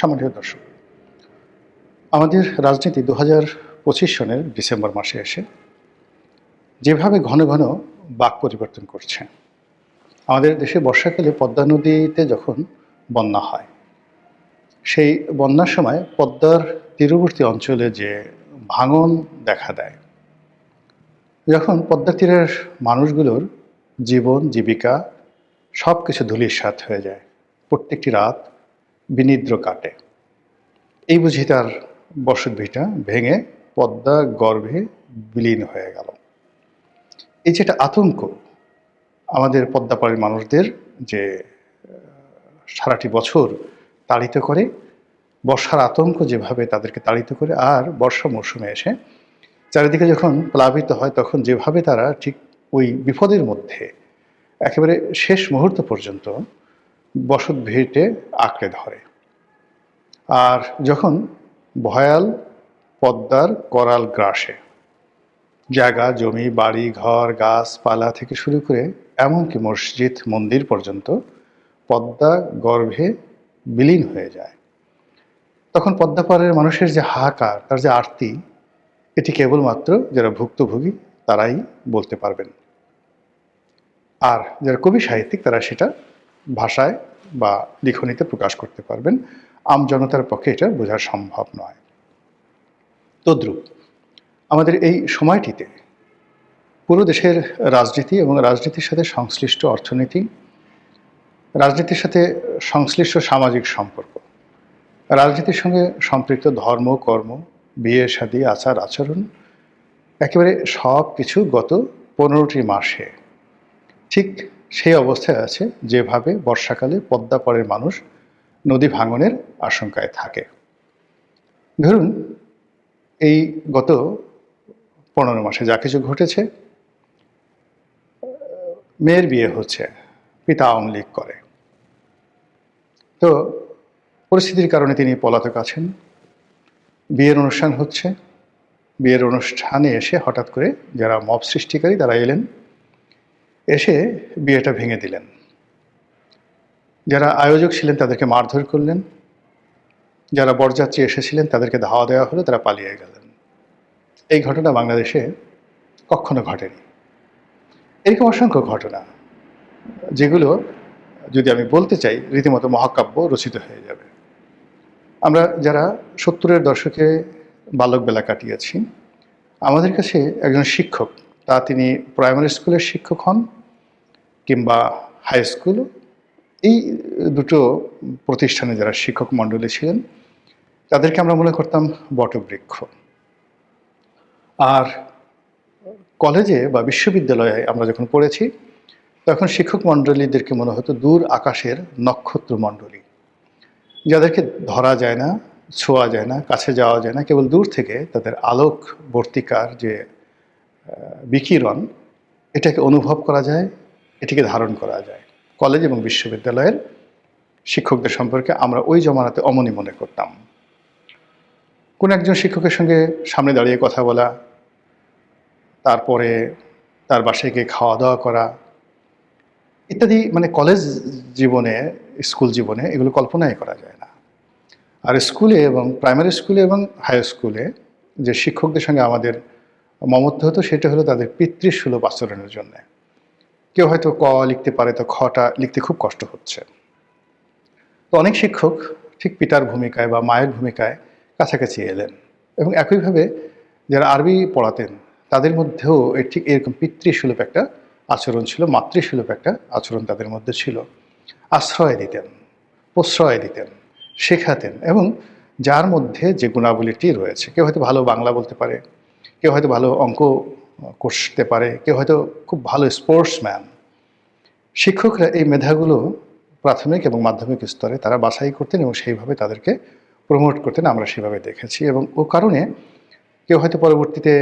সম্মানিত দর্শক, আমাদের রাজনীতি ২০২৫ সনের ডিসেম্বর মাসে এসে যেভাবে ঘন ঘন বাক পরিবর্তন করছে। আমাদের দেশে বর্ষাকালে পদ্মা নদীতে যখন বন্যা হয়, সেই বন্যার সময় পদ্মার তীরবর্তী অঞ্চলে যে ভাঙন দেখা দেয়, যখন পদ্মা তীরের মানুষগুলোর জীবন জীবিকা সব কিছু ধূলিসাৎ হয়ে যায়, প্রত্যেকটি রাত বিনিদ্র কাটে। এই বুঝি তার বসতভিটা ভেঙে পদ্মা গর্ভে বিলীন হয়ে গেল। এই যেটা আতঙ্ক আমাদের পদ্মাপাড়ের মানুষদের, যে সারাটি বছর তাড়িত করে, বর্ষার আতঙ্ক যেভাবে তাদেরকে তাড়িত করে, আর বর্ষা মৌসুমে এসে চারিদিকে যখন প্লাবিত হয়, তখন যেভাবে তারা ঠিক ওই বিপদের মধ্যে একেবারে শেষ মুহূর্ত পর্যন্ত বসত ভিটে আঁকড়ে ধরে। আর যখন ভয়াল পদ্মার করাল গ্রাসে জায়গা জমি বাড়ি ঘর গাছপালা থেকে শুরু করে এমনকি মসজিদ মন্দির পর্যন্ত পদ্মা গর্ভে বিলীন হয়ে যায়, তখন পদ্মাপাড়ের মানুষের যে হাহাকার, তার যে আরতি, এটি কেবলমাত্র যারা ভুক্তভোগী তারাই বলতে পারবেন। আর যারা কবি সাহিত্যিক তারা সেটা ভাষায় বা লিখনীতে প্রকাশ করতে পারবেন। আমজনতার পক্ষে এটা বোঝা সম্ভব নয়। তদ্রূপ আমাদের এই সময়টিতে পুরো দেশের রাজনীতি এবং রাজনীতির সাথে সংশ্লিষ্ট অর্থনীতি, রাজনীতির সাথে সংশ্লিষ্ট সামাজিক সম্পর্ক, রাজনীতির সঙ্গে সম্পৃক্ত ধর্ম কর্ম, বিয়ে শাদী, আচার আচরণ, একেবারে সব কিছু গত 15টি মাসে ঠিক সেই অবস্থায় আছে যেভাবে বর্ষাকালে পদ্মাপাড়ের মানুষ নদী ভাঙনের আশঙ্কায় থাকে। ধরুন, এই গত 15 মাসে যা কিছু ঘটেছে, মেয়ের বিয়ে হচ্ছে, পিতা আওয়ামী লীগ করে, তো পরিস্থিতির কারণে তিনি পলাতক আছেন। বিয়ের অনুষ্ঠান হচ্ছে, বিয়ের অনুষ্ঠানে এসে হঠাৎ করে যারা মব সৃষ্টিকারী তারা এলেন, এসে বিয়েটা ভেঙে দিলেন। যারা আয়োজক ছিলেন তাদেরকে মারধর করলেন, যারা বরযাত্রী এসেছিলেন তাদেরকে ধাওয়া দেওয়া হলো, তারা পালিয়ে গেলেন। এই ঘটনা বাংলাদেশে কখনো ঘটেনি। এরকম অসংখ্য ঘটনা, যেগুলো যদি আমি বলতে চাই রীতিমতো মহাকাব্য রচিত হয়ে যাবে। আমরা যারা 70-এর দশকে বালকবেলা কাটিয়েছি, আমাদের কাছে একজন শিক্ষক, তা তিনি প্রাইমারি স্কুলের শিক্ষক হন কিংবা হাই স্কুল, এই দুটো প্রতিষ্ঠানে যারা শিক্ষক মণ্ডলী ছিলেন তাদেরকে আমরা মনে করতাম বটবৃক্ষ। আর কলেজে বা বিশ্ববিদ্যালয়ে আমরা যখন পড়েছি, তখন শিক্ষক মণ্ডলীদেরকে মনে হতো দূর আকাশের নক্ষত্র মণ্ডলী, যাদেরকে ধরা যায় না, ছোঁয়া যায় না, কাছে যাওয়া যায় না, কেবল দূর থেকে তাদের আলোক বর্তিকার যে বিকিরণ, এটাকে অনুভব করা যায়, এটিকে ধারণ করা যায়। কলেজ এবং বিশ্ববিদ্যালয়ের শিক্ষকদের সম্পর্কে আমরা ওই জমানাতে অমনি মনে করতাম। কোন একজন শিক্ষকের সঙ্গে সামনে দাঁড়িয়ে কথা বলা, তারপরে তার বাসায় গিয়ে খাওয়া দাওয়া করা ইত্যাদি, মানে কলেজ জীবনে, স্কুল জীবনে এগুলো কল্পনাই করা যায় না। আর স্কুলে এবং প্রাইমারি স্কুলে এবং হাই স্কুলে যে শিক্ষকদের সঙ্গে আমাদের মমত্ব হতো, সেটা হলো তাদের পিতৃসুলভ আচরণের জন্যে। কেউ হয়তো ক লিখতে পারে, তো খটা লিখতে খুব কষ্ট হচ্ছে, তো অনেক শিক্ষক ঠিক পিতার ভূমিকায় বা মায়ের ভূমিকায় কাছাকাছি এলেন। এবং একইভাবে যারা আরবি পড়াতেন তাদের মধ্যেও ঠিক এরকম পিতৃসুলভ একটা আচরণ ছিল, মাতৃসুলভ একটা আচরণ তাদের মধ্যে ছিল। আশ্রয় দিতেন, প্রশ্রয় দিতেন, শেখাতেন, এবং যার মধ্যে যে গুণাবলীটি রয়েছে, কেউ হয়তো ভালো বাংলা বলতে পারে, কেউ হয়তো ভালো অঙ্ক করতে পারে, কেউ হয়তো খুব ভালো স্পোর্টসম্যান। শিক্ষকরা এই মেধাগুলো প্রাথমিক এবং মাধ্যমিক স্তরে তারা বাছাই করতেন এবং সেইভাবে তাদেরকে প্রমোট করতেন, আমরা সেভাবে দেখেছি। এবং ও কারণে কেউ হয়তো পরবর্তীতে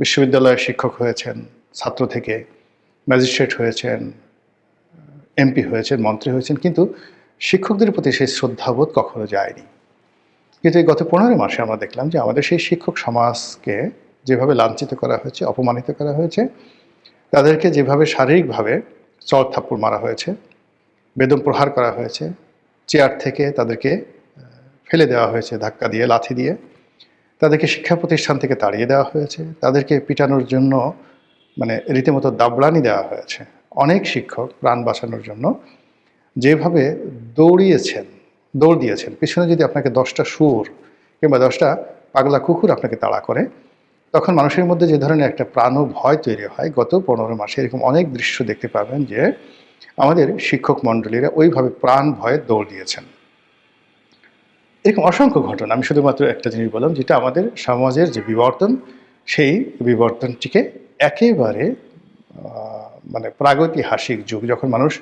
বিশ্ববিদ্যালয়ের শিক্ষক হয়েছেন, ছাত্র থেকে ম্যাজিস্ট্রেট হয়েছেন, এমপি হয়েছেন, মন্ত্রী হয়েছেন, কিন্তু শিক্ষকদের প্রতি সেই শ্রদ্ধাবোধ কখনো যায়নি। কিন্তু এই গত 15 মাসে আমরা দেখলাম যে আমাদের সেই শিক্ষক সমাজকে যেভাবে লাঞ্ছিত করা হয়েছে, অপমানিত করা হয়েছে, তাদেরকে যেভাবে শারীরিকভাবে চড় থাপ্পড় মারা হয়েছে, বেদম প্রহার করা হয়েছে, চেয়ার থেকে তাদেরকে ফেলে দেওয়া হয়েছে ধাক্কা দিয়ে, লাথি দিয়ে। তাদেরকে শিক্ষা প্রতিষ্ঠান থেকে তাড়িয়ে দেওয়া হয়েছে, তাদেরকে পিটানোর জন্য মানে রীতিমতো দাবড়ানি দেওয়া হয়েছে। অনেক শিক্ষক প্রাণ বাঁচানোর জন্য যেভাবে দৌড় দিয়েছেন, পিছনে যদি আপনাকে 10টা শুয়োর কিংবা 10টা পাগলা কুকুর আপনাকে তাড়া করে, তখন মানুষের মধ্যে যে ধরনের একটা প্রাণ ও ভয় তৈরি হয়, গত 15 মাসে এরকম অনেক দৃশ্য দেখতে পাবেন যে আমাদের শিক্ষক মণ্ডলীরা ওইভাবে প্রাণ ভয়ে দৌড় দিয়েছেন। এরকম অসংখ্য ঘটনা, আমি শুধুমাত্র একটা জিনিস বললাম, যেটা আমাদের সমাজের যে বিবর্তন, সেই বিবর্তনটিকে একেবারে মানে প্রাগৈতিহাসিক যুগ, যখন মানুষ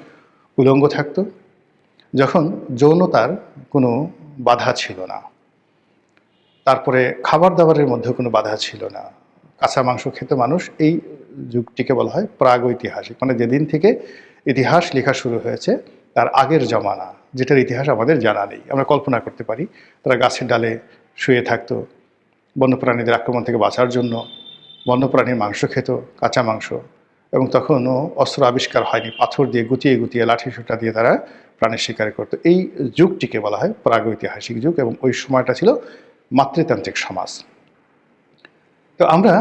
উলঙ্গ থাকতো, যখন যৌনতার কোনো বাধা ছিল না, তারপরে খাবার দাবারের মধ্যে কোনো বাধা ছিল না, কাঁচা মাংস খেতে মানুষ, এই যুগটিকে বলা হয় প্রাগৈতিহাসিক। মানে যেদিন থেকে ইতিহাস লেখা শুরু হয়েছে তার আগের জমানা, যেটার ইতিহাস আমাদের জানা নেই। আমরা কল্পনা করতে পারি তারা গাছের ডালে শুয়ে থাকতো বন্যপ্রাণীদের আক্রমণ থেকে বাঁচার জন্য, বন্যপ্রাণীর মাংস খেত, কাঁচা মাংস, এবং তখনও অস্ত্র আবিষ্কার হয়নি, পাথর দিয়ে গুটিয়ে গুটিয়ে লাঠি সোঁটা দিয়ে তারা প্রাণের শিকার করতো। এই যুগটিকে বলা হয় প্রাগৈতিহাসিক যুগ, এবং ওই সময়টা ছিল মাতৃতান্ত্রিক সমাজ। তো আমরা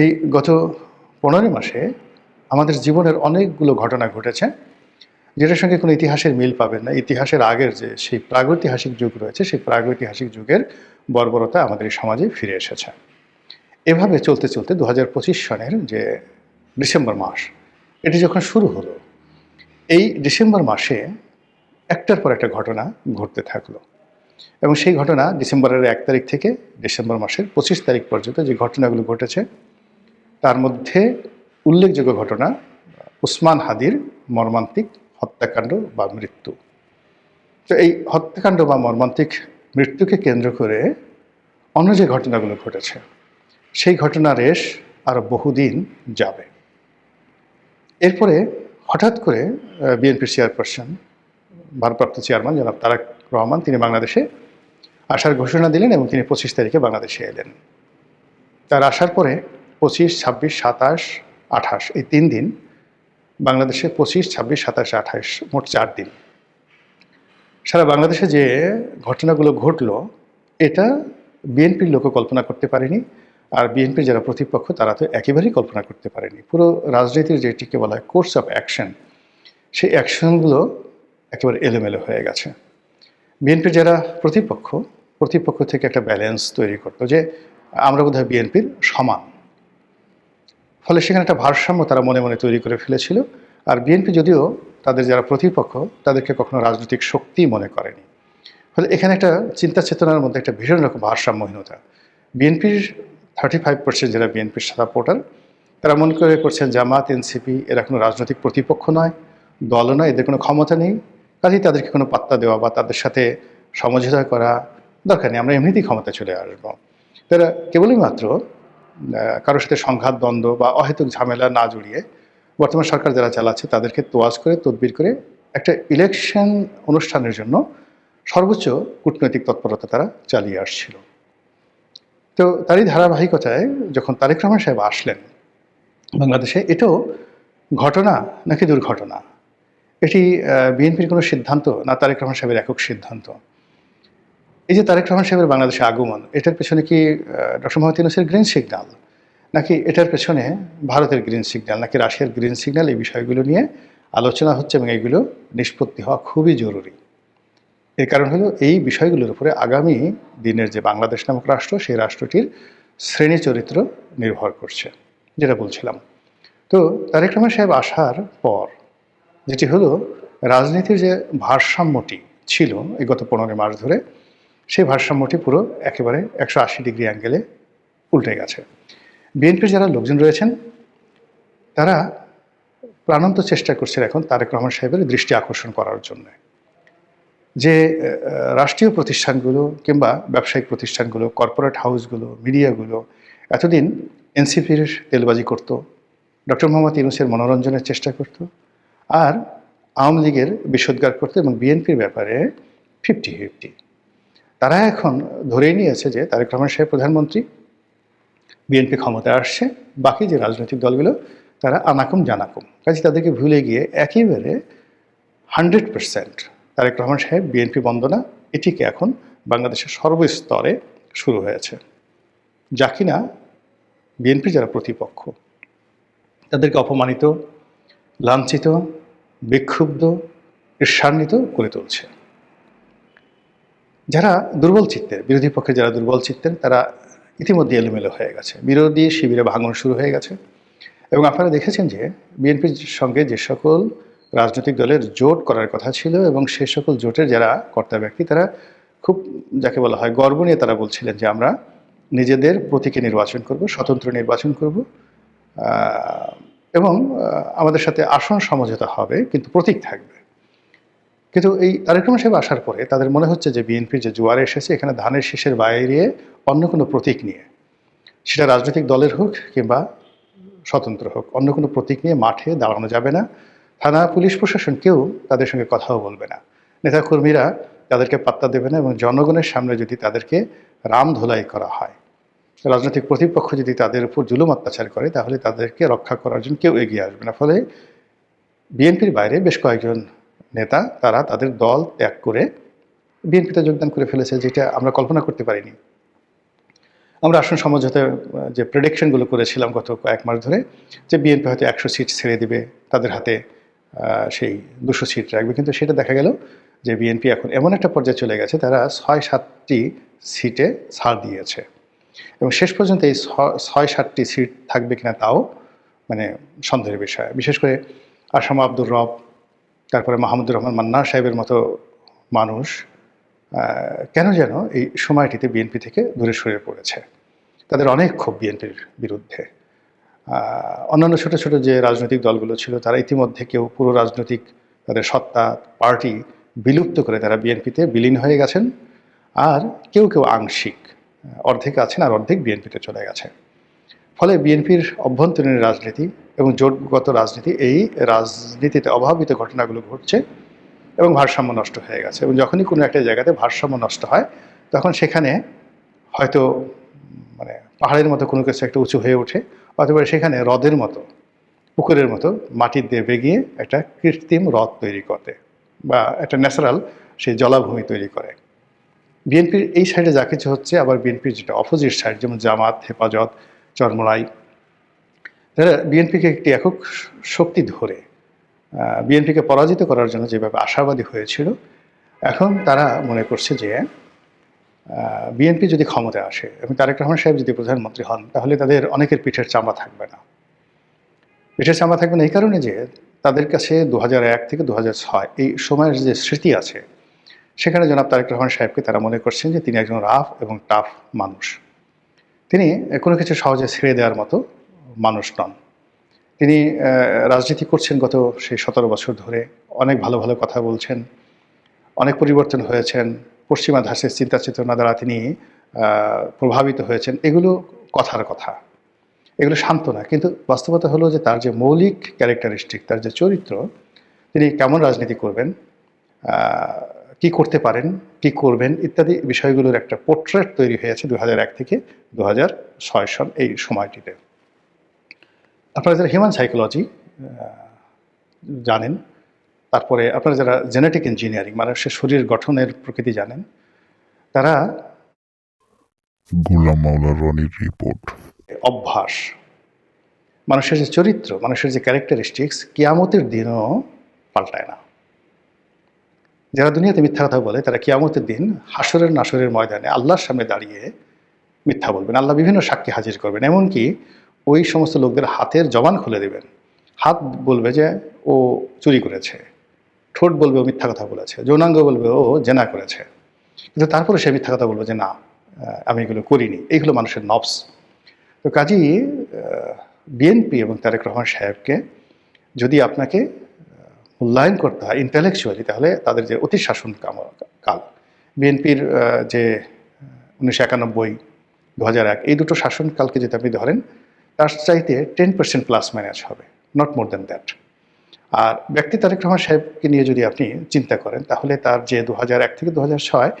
এই গত 15 মাসে আমাদের জীবনের অনেকগুলো ঘটনা ঘটেছে যেটার সঙ্গে কোনো ইতিহাসের মিল পাবেন না। ইতিহাসের আগের যে সেই প্রাগৈতিহাসিক যুগ রয়েছে, সেই প্রাগৈতিহাসিক যুগের বর্বরতা আমাদের এই সমাজে ফিরে এসেছে। এভাবে চলতে চলতে 2025 সনের যে ডিসেম্বর মাস, এটি যখন শুরু হলো, এই ডিসেম্বর মাসে একটার পর একটা ঘটনা ঘটতে থাকলো, এবং সেই ঘটনা ডিসেম্বরের 1 তারিখ থেকে ডিসেম্বর মাসের 25 তারিখ পর্যন্ত যে ঘটনাগুলো ঘটেছে, তার মধ্যে উল্লেখযোগ্য ঘটনা উসমান হাদির মর্মান্তিক হত্যাকাণ্ড বা মৃত্যু। তো এই হত্যাকাণ্ড বা মর্মান্তিক মৃত্যুকে কেন্দ্র করে অন্য যে ঘটনাগুলো ঘটেছে, সেই ঘটনার রেশ আরও বহুদিন যাবে। এরপরে হঠাৎ করে বিএনপির চেয়ারপারসন, ভারপ্রাপ্ত চেয়ারম্যান জনাব তারেক রহমান, তিনি বাংলাদেশে আসার ঘোষণা দিলেন এবং তিনি 25 তারিখে বাংলাদেশে এলেন। তার আসার পরে 25, 26, 27, 28 এই 3 দিন বাংলাদেশে, 25, 26, 27, 28 মোট 4 দিন সারা বাংলাদেশে যে ঘটনাগুলো ঘটলো, এটা বিএনপির লোকও কল্পনা করতে পারেনি, আর বিএনপির যারা প্রতিপক্ষ তারা তো একেবারেই কল্পনা করতে পারেনি। পুরো রাজনীতির যেটিকে বলা হয় কোর্স অফ অ্যাকশন, সেই অ্যাকশনগুলো একেবারে এলোমেলো হয়ে গেছে। বিএনপির যারা প্রতিপক্ষ থেকে একটা ব্যালেন্স তৈরি করতো যে আমরা বোধহয় বিএনপির সমান, ফলে সেখানে একটা ভারসাম্য তারা মনে মনে তৈরি করে ফেলেছিল। আর বিএনপি যদিও তাদের যারা প্রতিপক্ষ তাদেরকে কখনো রাজনৈতিক শক্তি মনে করেনি, ফলে এখানে একটা চিন্তা চেতনার মধ্যে একটা ভীষণ রকম ভারসাম্যহীনতা। বিএনপির 35% যারা বিএনপির সাপোর্টার, তারা মনে করছেন জামাত, এনসিপি এরা কোনো রাজনৈতিক প্রতিপক্ষ নয়, দলও নয়, এদের কোনো ক্ষমতা নেই, কাজেই তাদেরকে কোনো পাত্তা দেওয়া বা তাদের সাথে সমঝোতা করা দরকার নেই, আমরা এমনিতেই ক্ষমতা চলে আসবো। তারা কেবলই মাত্র কারোর সাথে সংঘাত, দ্বন্দ্ব বা অহেতুক ঝামেলা না জড়িয়ে বর্তমান সরকার যারা চালাচ্ছে তাদেরকে তোয়াজ করে, তদবির করে একটা ইলেকশন অনুষ্ঠানের জন্য সর্বোচ্চ কূটনৈতিক তৎপরতা তারা চালিয়ে আসছিল। তো তারই ধারাবাহিকতায় যখন তারেক রহমান সাহেব আসলেন বাংলাদেশে, এটাও ঘটনা নাকি দুর্ঘটনা, এটি বিএনপির কোনো সিদ্ধান্ত না তারেক রহমান সাহেবের একক সিদ্ধান্ত? এই যে তারেক রহমান সাহেবের বাংলাদেশে আগমন, এটার পেছনে কি ডক্টর মোহাম্মদ ইউনূসের গ্রিন সিগন্যাল, নাকি এটার পেছনে ভারতের গ্রিন সিগন্যাল, নাকি রাশিয়ার গ্রিন সিগন্যাল? এই বিষয়গুলো নিয়ে আলোচনা হচ্ছে এবং এইগুলো নিষ্পত্তি হওয়া খুবই জরুরি। এর কারণ হলো এই বিষয়গুলোর উপরে আগামী দিনের যে বাংলাদেশ নামক রাষ্ট্র, সেই রাষ্ট্রটির শ্রেণী চরিত্র নির্ভর করছে, যেটা বলছিলাম। তো তারেক রহমান সাহেব আসার পর যেটি হলো, রাজনীতির যে ভারসাম্যটি ছিল এই গত 15 মাস ধরে, সেই ভারসাম্যটি পুরো একেবারে 180 ডিগ্রি অ্যাঙ্গেলে উল্টে গেছে। বিএনপির যারা লোকজন রয়েছেন তারা প্রাণান্ত চেষ্টা করছেন এখন তারেক রহমান সাহেবের দৃষ্টি আকর্ষণ করার জন্য, যে রাষ্ট্রীয় প্রতিষ্ঠানগুলো কিংবা ব্যবসায়িক প্রতিষ্ঠানগুলো, কর্পোরেট হাউসগুলো, মিডিয়াগুলো এতদিন এনসিপির তেলবাজি করত, ডক্টর মোহাম্মদ ইউনূসের মনোরঞ্জনের চেষ্টা করত, আর আওয়ামী লীগের বিষোদ্গার করত, এবং বিএনপির ব্যাপারে 50-50। তারা এখন ধরেই নিয়েছে যে তারেক রহমান সাহেব প্রধানমন্ত্রী, বিএনপি ক্ষমতায় আসছে, বাকি যে রাজনৈতিক দলগুলো তারা আনাকুম জানাকুম, কাজে তাদেরকে ভুলে গিয়ে একেবারে 100% তারেক রহমান সাহেব বিএনপি বন্দনা, এটিকে এখন বাংলাদেশের সর্বস্তরে শুরু হয়েছে, যা কিনা বিএনপির যারা প্রতিপক্ষ তাদেরকে অপমানিত, লাঞ্ছিত, বিক্ষুব্ধ, ঈর্ষান্বিত করে তুলছে। যারা দুর্বল চিত্তের, বিরোধী পক্ষে যারা দুর্বল চিত্তের, তারা ইতিমধ্যে এলোমেলো হয়ে গেছে, বিরোধী শিবিরে ভাঙন শুরু হয়ে গেছে। এবং আপনারা দেখেছেন যে বিএনপির সঙ্গে যে সকল রাজনৈতিক দলের জোট করার কথা ছিল এবং সে সকল জোটের যারা কর্তা ব্যক্তি, তারা খুব যাকে বলা হয় গর্ব নিয়ে তারা বলছিলেন যে আমরা নিজেদের প্রতীকে নির্বাচন করব, স্বতন্ত্র নির্বাচন করব, এবং আমাদের সাথে আসন সমঝোতা হবে কিন্তু প্রতীক থাকবে। কিন্তু এই তারেক রহমান সাহেব আসার পরে তাদের মনে হচ্ছে যে বিএনপির যে জোয়ারে এসেছে, এখানে ধানের শীষের বাইরে অন্য কোনো প্রতীক নিয়ে, সেটা রাজনৈতিক দলের হোক কিংবা স্বতন্ত্র হোক, অন্য কোনো প্রতীক নিয়ে মাঠে দাঁড়ানো যাবে না। থানা, পুলিশ প্রশাসন কেউ তাদের সঙ্গে কথাও বলবে না, নেতাকর্মীরা তাদেরকে পাত্তা দেবে না, এবং জনগণের সামনে যদি তাদেরকে রাম ধোলাই করা হয়, রাজনৈতিক প্রতিপক্ষ যদি তাদের উপর জুলুম অত্যাচার করে, তাহলে তাদেরকে রক্ষা করার জন্য কেউ এগিয়ে আসবে না। ফলে বিএনপির বাইরে বেশ কয়েকজন নেতা তারা তাদের দল ত্যাগ করে বিএনপিতে যোগদান করে ফেলেছে, যেটা আমরা কল্পনা করতে পারিনি। আমরা আসন সমঝোতার যে প্রেডিকশনগুলো করেছিলাম গত কয়েক মাস ধরে, যে বিএনপি হয়তো 100 সিট ছেড়ে দিবে, তাদের হাতে সেই 200 সিট রাখবে, কিন্তু সেটা দেখা গেল যে বিএনপি এখন এমন একটা পর্যায়ে চলে গেছে, তারা 6-7টি সিটে ছাড় দিয়েছে, এবং শেষ পর্যন্ত এই 6-7টি সিট থাকবে কিনা তাও মানে সন্দেহের বিষয়। বিশেষ করে আসাম আব্দুর রব, তারপরে মাহমুদুর রহমান মান্নার সাহেবের মতো মানুষ কেন যেন এই সময়টিতে বিএনপি থেকে দূরে সরে পড়েছে। তাদের অনেক ক্ষোভ বিএনপির বিরুদ্ধে। অন্যান্য ছোট ছোট যে রাজনৈতিক দলগুলো ছিল, তারা ইতিমধ্যে কেউ পুরো রাজনৈতিক তাদের সত্তা, পার্টি বিলুপ্ত করে তারা বিএনপিতে বিলীন হয়ে গেছেন, আর কেউ কেউ আংশিক অর্ধেক আছেন আর অর্ধেক বিএনপিতে চলে গেছে। ফলে বিএনপির অভ্যন্তরীণ রাজনীতি এবং জোটগত রাজনীতি, এই রাজনীতিতে অভাবিত ঘটনাগুলো ঘটছে এবং ভারসাম্য নষ্ট হয়ে গেছে। এবং যখনই কোনো একটা জায়গাতে ভারসাম্য নষ্ট হয়, তখন সেখানে হয়তো মানে পাহাড়ের মতো কোনো কিছু একটা উঁচু হয়ে ওঠে, অথবা সেখানে হ্রদের মতো, পুকুরের মতো মাটির দিয়ে বেগিয়ে একটা কৃত্রিম হ্রদ তৈরি করে বা একটা ন্যাচারাল সেই জলাভূমি তৈরি করে। বিএনপির এই সাইডে যা কিছু হচ্ছে, আবার বিএনপির যেটা অপোজিট সাইড, যেমন জামাত, হেফাজত, চরমোনাই, তারা বিএনপিকে একটি একক শক্তি ধরে বিএনপিকে পরাজিত করার জন্য যেভাবে আশাবাদী হয়েছিল, এখন তারা মনে করছে যে বিএনপি যদি ক্ষমতায় আসে এবং তারেক রহমান সাহেব যদি প্রধানমন্ত্রী হন, তাহলে তাদের অনেকের পিঠের চামড়া থাকবে না। পিঠের চামড়া থাকবে না এই কারণে যে তাদের কাছে 2001 থেকে 2006 এই সময়ের যে স্মৃতি আছে, সেখানে জনাব তারেক রহমান সাহেবকে তারা মনে করছেন যে তিনি একজন রাফ এবং টাফ মানুষ। তিনি কোনো কিছু সহজে ছেড়ে দেওয়ার মতো মানুষ নন। তিনি রাজনীতি করছেন গত সেই 17 বছর ধরে, অনেক ভালো ভালো কথা বলছেন, অনেক পরিবর্তন হয়েছেন, পশ্চিমা ধাঁচের চিন্তা চেতনা দ্বারা তিনি প্রভাবিত হয়েছেন। এগুলো কথার কথা, এগুলো সান্ত্বনা, কিন্তু বাস্তবতা হলো যে তার যে মৌলিক ক্যারেক্টারিস্টিক, তার যে চরিত্র, তিনি কেমন রাজনীতি করবেন, কি করতে পারেন, কি করবেন ইত্যাদি বিষয়গুলোর একটা পোর্ট্রেট তৈরি হয়েছে 2001 থেকে 2006 সন এই সময়টিতে। আপনারা যারা হিউম্যান সাইকোলজি জানেন, তারপরে আপনারা যারা জেনেটিক ইঞ্জিনিয়ারিং, মানুষের শরীর গঠনের প্রকৃতি জানেন, তারা গোলাম মাওলা রনির রিপোর্ট, অভ্যাস, মানুষের যে চরিত্র, মানুষের যে ক্যারেক্টারিস্টিক্স কিয়ামতের দিনও পাল্টায় না। যারা দুনিয়াতে মিথ্যা কথা বলে, তারা কিয়ামতের দিন হাসরের নাসরের ময়দানে আল্লাহর সামনে দাঁড়িয়ে মিথ্যা বলবেন। আল্লাহ বিভিন্ন সাক্ষী হাজির করবেন, এমনকি ওই সমস্ত লোকদের হাতের জবান খুলে দেবেন। হাত বলবে যে ও চুরি করেছে, ঠোঁট বলবে ও মিথ্যা কথা বলেছে, যৌনাঙ্গ বলবে ও জেনা করেছে, কিন্তু তারপরে সে মিথ্যা কথা বলবে যে না, আমি এগুলো করিনি। এইগুলো মানুষের নফস। তো কাজেই বিএনপি এবং তারেক রহমান সাহেবকে যদি আপনাকে মূল্যায়ন করতে হয় ইন্টেলেকচুয়ালি, তাহলে তাদের যে অতি শাসন কাল, বিএনপির যে 1991, 2001 এই দুটো শাসনকালকে যদি আপনি ধরেন, তার চাইতে 10% প্লাস মাইনাস হবে, নট মোর দ্যান দ্যাট। আর ব্যক্তি তারেক রহমান সাহেবকে নিয়ে যদি আপনি চিন্তা করেন, তাহলে তার যে 2001 থেকে 2006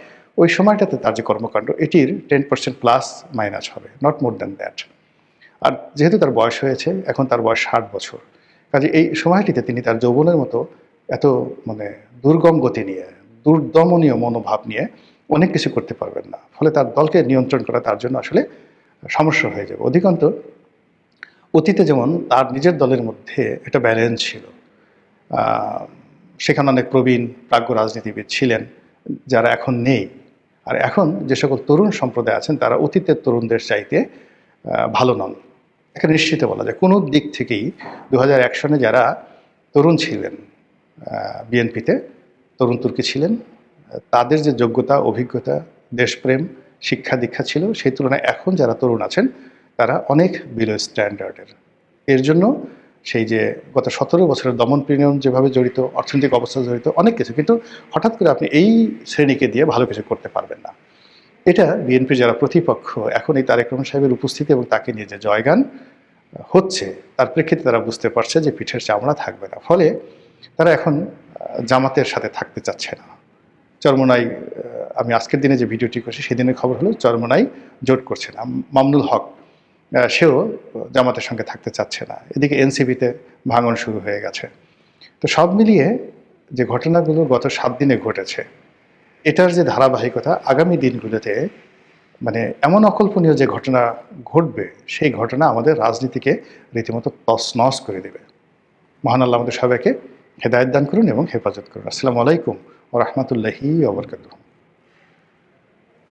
ওই সময়টাতে তার যে কর্মকাণ্ড, এটির 10% প্লাস মাইনাস হবে, নট মোর দ্যান দ্যাট। আর যেহেতু তার বয়স হয়েছে, এখন তার বয়স 60 বছর, কাজে এই সময়টিতে তিনি তার যৌবনের মতো এত মানে দুর্গম গতি নিয়ে, দুর্দমনীয় মনোভাব নিয়ে অনেক কিছু করতে পারবেন না। ফলে তার দলকে নিয়ন্ত্রণ করা তার জন্য আসলে সমস্যা হয়ে যাবে। অধিকন্তু অতীতে যেমন তার নিজের দলের মধ্যে একটা ব্যালেন্স ছিল। আহ, সেখানে অনেক প্রবীণ প্রাজ্ঞ রাজনীতিবিদ ছিলেন যারা এখন নেই। আর এখন যে সকল তরুণ সম্প্রদায় আছেন তারা অতীতের তরুণদের চাইতে ভালো নন। এখানে নিশ্চিত বলা যায় কোনো দিক থেকেই 2001 সনে যারা তরুণ ছিলেন বিএনপিতে, তরুণ তুর্কি ছিলেন, তাদের যে যোগ্যতা, অভিজ্ঞতা, দেশপ্রেম, শিক্ষা দীক্ষা ছিল সেই তুলনায় এখন যারা তরুণ আছেন তারা অনেক বিলো স্ট্যান্ডার্ডের। এর জন্য সেই যে গত 17 বছরের দমন পীড়ন যেভাবে জড়িত, অর্থনৈতিক অবস্থা জড়িত, অনেক কিছু, কিন্তু হঠাৎ করে আপনি এই শ্রেণীকে দিয়ে ভালো কিছু করতে পারবেন না। এটা বিএনপির যারা প্রতিপক্ষ এখন এই তারেক রহমান সাহেবের উপস্থিতি এবং তাকে নিয়ে যে জয়গান হচ্ছে তার প্রেক্ষিতে তারা বুঝতে পারছে যে পিঠের চামড়া থাকবে না। ফলে তারা এখন জামাতের সাথে থাকতে চাচ্ছে না। চরমোনাই, আমি আজকের দিনে যে ভিডিওটি করছি সেদিনের খবর হলো চরমোনাই জোট করছে না। মামুনুল হক সেও জামাতের সঙ্গে থাকতে চাচ্ছে না। এদিকে এনসিপিতে ভাঙন শুরু হয়ে গেছে। তো সব মিলিয়ে যে ঘটনাগুলো গত 7 দিনে ঘটেছে এটার যে ধারাবাহিকতা আগামী দিনগুলোতে মানে এমন অকল্পনীয় যে ঘটনা ঘটবে সেই ঘটনা আমাদের রাজনীতিকে রীতিমতো তছনছ করে দেবে। মহান আল্লাহ আমাদের সবাইকে হেদায়েত দান করুন এবং হেফাজত করুন। আসসালামু আলাইকুম ওয়া রাহমাতুল্লাহি ওয়া বারাকাতুহু।